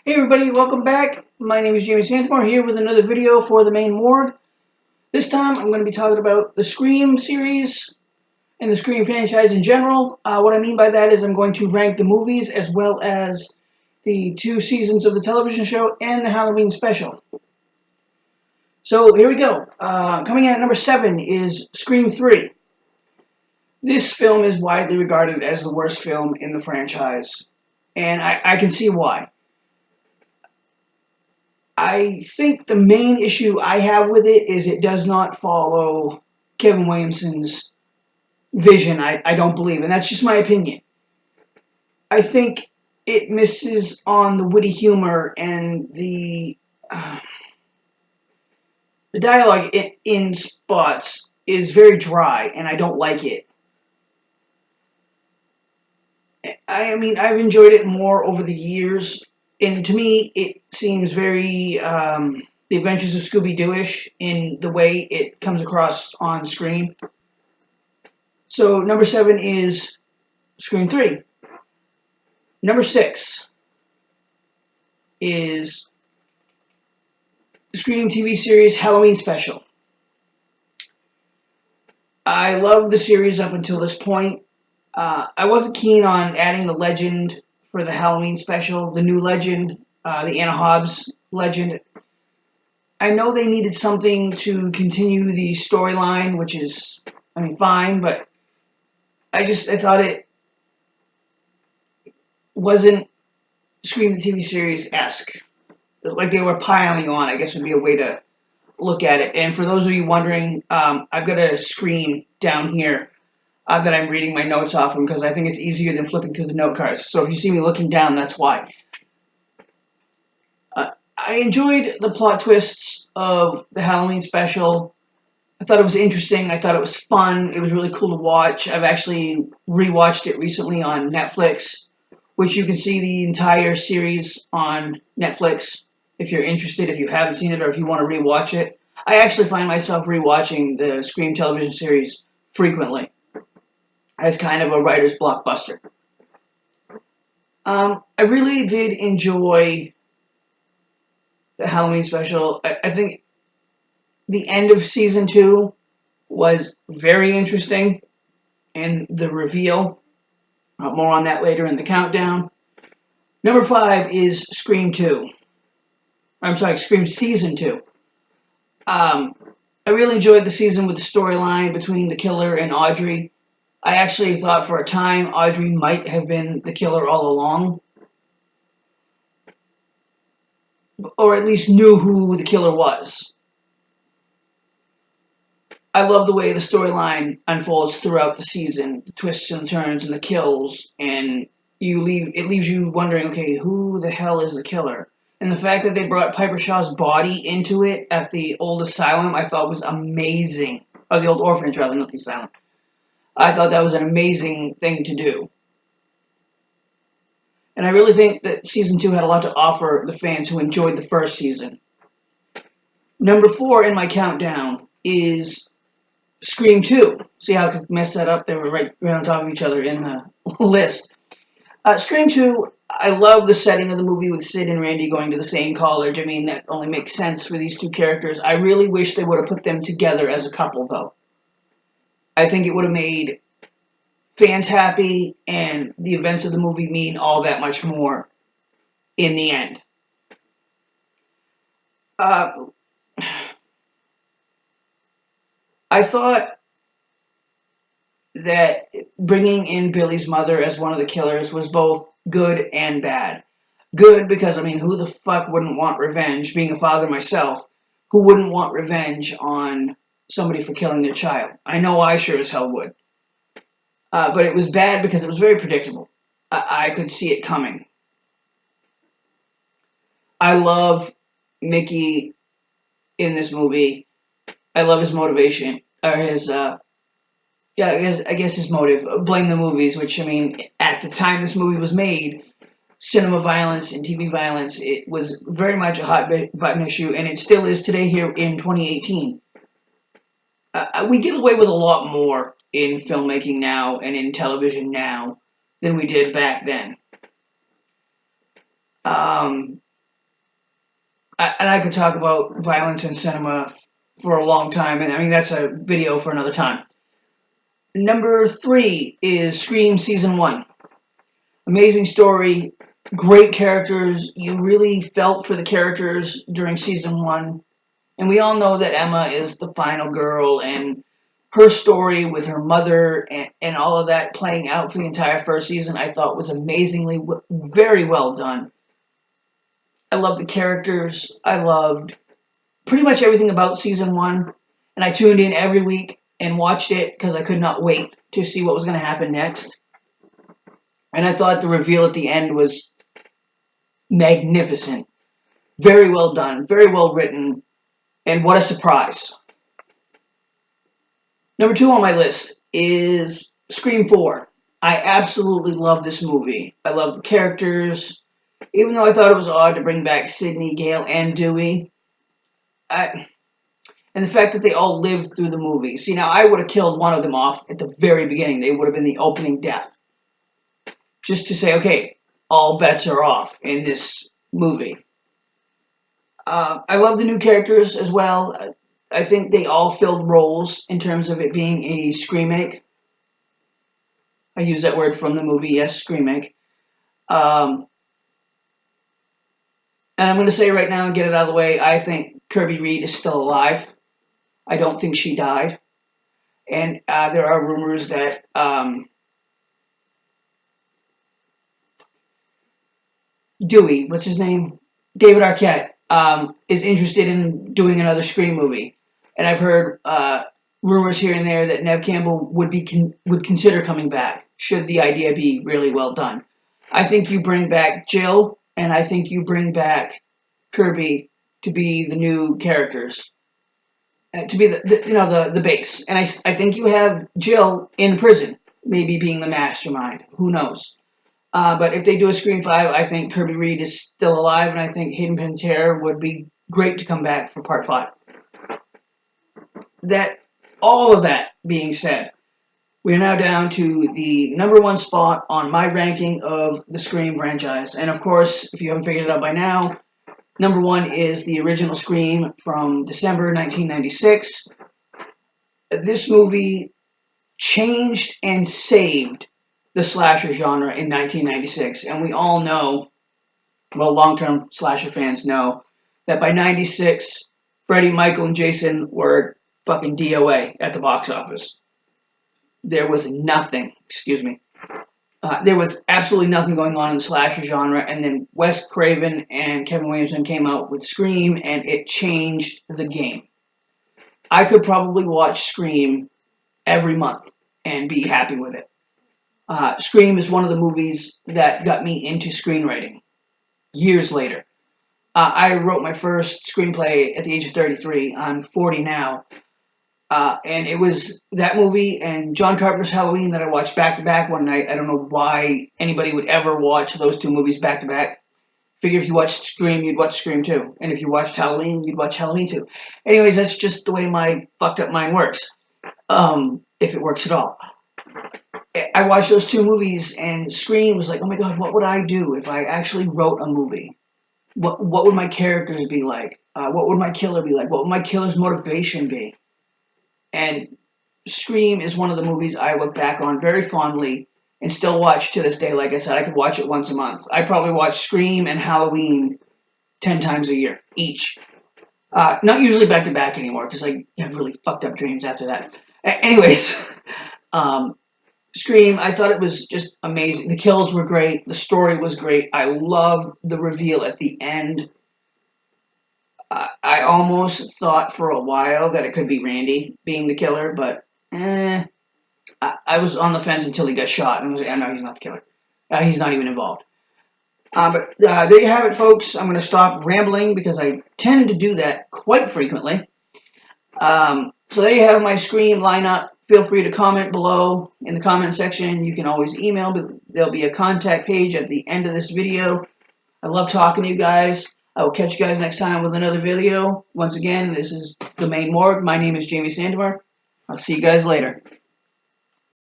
Hey everybody, welcome back. My name is Jamie Santamore here with another video for the Maine Morgue. This time I'm going to be talking about the Scream series and the Scream franchise in general. What I mean by that is I'm going to rank the movies as well as the 2 seasons of the television show and the Halloween special. So here we go. Coming in at number 7 is Scream 3. This film is widely regarded as the worst film in the franchise, and I can see why. I think the main issue I have with it is it does not follow Kevin Williamson's vision, I don't believe, and that's just my opinion. I think it misses on the witty humor and the dialogue in spots is very dry, and I don't like it. I mean, I've enjoyed it more over the years, and to me, it seems very The Adventures of Scooby-Doo-ish in the way it comes across on screen. So, number 7 is Scream 3. Number 6 is the Scream TV Series Halloween Special. I love the series up until this point. I wasn't keen on adding the legend for the Halloween special, the new legend, the Anna Hobbs legend. I know they needed something to continue the storyline, which is, fine, but I thought it wasn't Scream the TV series-esque. Like they were piling on, I guess would be a way to look at it. And for those of you wondering, I've got a screen down here that I'm reading my notes off of because I think it's easier than flipping through the note cards. So if you see me looking down, that's why. I enjoyed the plot twists of the Halloween special. I thought it was interesting. I thought it was fun. It was really cool to watch. I've actually rewatched it recently on Netflix, which you can see the entire series on Netflix if you're interested, if you haven't seen it, or if you want to rewatch it. I actually find myself rewatching the Scream television series frequently as kind of a writer's blockbuster. I really did enjoy the Halloween special. I think the end of season 2 was very interesting, and the reveal. More on that later in the countdown. Number 5 is Scream 2. Scream Season 2. I really enjoyed the season with the storyline between the killer and Audrey. I actually thought for a time Audrey might have been the killer all along. Or at least knew who the killer was. I love the way the storyline unfolds throughout the season. The twists and turns and the kills. And it leaves you wondering, okay, who the hell is the killer? And the fact that they brought Piper Shaw's body into it at the old asylum, I thought was amazing. Or the old orphanage, rather, not the asylum. I thought that was an amazing thing to do. And I really think that Season 2 had a lot to offer the fans who enjoyed the first season. Number 4 in my countdown is Scream 2. See how I could mess that up? They were right on top of each other in the list. Scream 2, I love the setting of the movie with Sid and Randy going to the same college. That only makes sense for these two characters. I really wish they would have put them together as a couple, though. I think it would have made fans happy, and the events of the movie mean all that much more in the end. I thought that bringing in Billy's mother as one of the killers was both good and bad. Good because, who the fuck wouldn't want revenge? Being a father myself, who wouldn't want revenge on somebody for killing their child? I know I sure as hell would. But it was bad because it was very predictable. I could see it coming. I love Mickey in this movie. I love his motivation, or his, I guess his motive. Blame the movies, which, at the time this movie was made, cinema violence and TV violence, it was very much a hot button issue, and it still is today here in 2018. We get away with a lot more in filmmaking now and in television now than we did back then. and I could talk about violence in cinema for a long time, and I mean, that's a video for another time. Number 3 is Scream Season 1. Amazing story, great characters. You really felt for the characters during Season 1. And we all know that Emma is the final girl, and her story with her mother and all of that playing out for the entire first season, I thought was amazingly, very well done. I loved the characters. I loved pretty much everything about Season 1. And I tuned in every week and watched it because I could not wait to see what was going to happen next. And I thought the reveal at the end was magnificent. Very well done. Very well written. And what a surprise. Number 2 on my list is Scream 4. I absolutely love this movie. I love the characters. Even though I thought it was odd to bring back Sidney, Gale, and Dewey. And the fact that they all lived through the movie. See, now I would have killed one of them off at the very beginning. They would have been the opening death. Just to say, okay, all bets are off in this movie. I love the new characters as well. I think they all filled roles in terms of it being a screamake. I use that word from the movie, yes, screamake. And I'm going to say right now and get it out of the way, I think Kirby Reed is still alive. I don't think she died. And there are rumors that Dewey, what's his name? David Arquette, is interested in doing another Scream movie. And I've heard rumors here and there that Neve Campbell would consider coming back, should the idea be really well done. I think you bring back Jill, and I think you bring back Kirby to be the new characters, to be the base. And I think you have Jill in prison, maybe being the mastermind. Who knows? But if they do a Scream 5, I think Kirby Reed is still alive, and I think Hayden Panettiere would be great to come back for Part 5. All of that being said, we are now down to the number 1 spot on my ranking of the Scream franchise. And of course, if you haven't figured it out by now, number 1 is the original Scream from December 1996. This movie changed and saved the slasher genre in 1996. And we all know, well, long-term slasher fans know, that by 96, Freddy, Michael, and Jason were fucking DOA at the box office. There was nothing, there was absolutely nothing going on in the slasher genre, and then Wes Craven and Kevin Williamson came out with Scream, and it changed the game. I could probably watch Scream every month and be happy with it. Scream is one of the movies that got me into screenwriting years later. I wrote my first screenplay at the age of 33. I'm 40 now. And it was that movie and John Carpenter's Halloween that I watched back-to-back one night. I don't know why anybody would ever watch those two movies back-to-back. Figure if you watched Scream, you'd watch Scream 2. And if you watched Halloween, you'd watch Halloween 2. Anyways, that's just the way my fucked up mind works. If it works at all. I watched those two movies, and Scream was like, oh my god, what would I do if I actually wrote a movie? What would my characters be like? What would my killer be like? What would my killer's motivation be? And Scream is one of the movies I look back on very fondly and still watch to this day. Like I said, I could watch it once a month. I probably watch Scream and Halloween 10 times a year, each. Not usually back-to-back anymore, because I have really fucked up dreams after that. Anyways, Scream, I thought it was just amazing. The kills were great. The story was great. I love the reveal at the end. I almost thought for a while that it could be Randy being the killer, but I was on the fence until he got shot, and I was like, no, he's not the killer. He's not even involved. But there you have it, folks. I'm going to stop rambling because I tend to do that quite frequently. So there you have my Scream lineup. Feel free to comment below in the comment section. You can always email, but there'll be a contact page at the end of this video. I love talking to you guys. I will catch you guys next time with another video. Once again, this is the Maine Morgue. My name is Jamie Sandemer. I'll see you guys later.